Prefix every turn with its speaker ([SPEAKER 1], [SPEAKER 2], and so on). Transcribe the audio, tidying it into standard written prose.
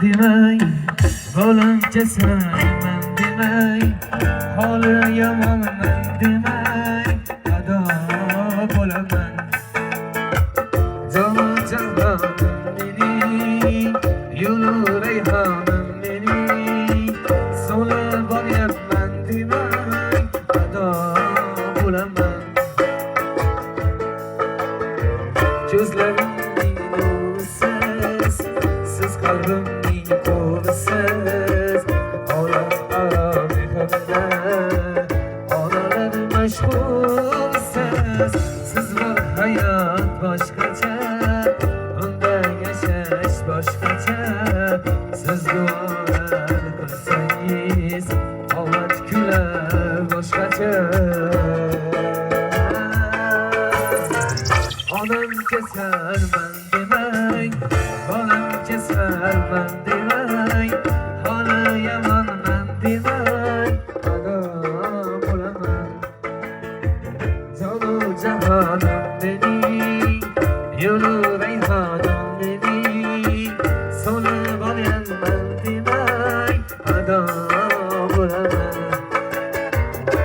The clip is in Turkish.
[SPEAKER 1] demay, bolamcha sanman demay, holi yomonman demay, ado bo'laman. Jonu jahonim mening, yo'lu rayhonim mening, so'lib boryapman demay, ado bo'laman. Ko'zlarimning nurisiz, siz qalbimning qo'lisiz, olam aro mehrimda onalar mashhursiz. Siz bor hayot boshqacha, unda yashash boshqacha. Siz duolar qilsangiz, omad kular boshqacha. Onam kesalman demay, bolam kesalman demay, holi yomonman demay, ado bo'laman. Jonu jahonim mening, yo'lu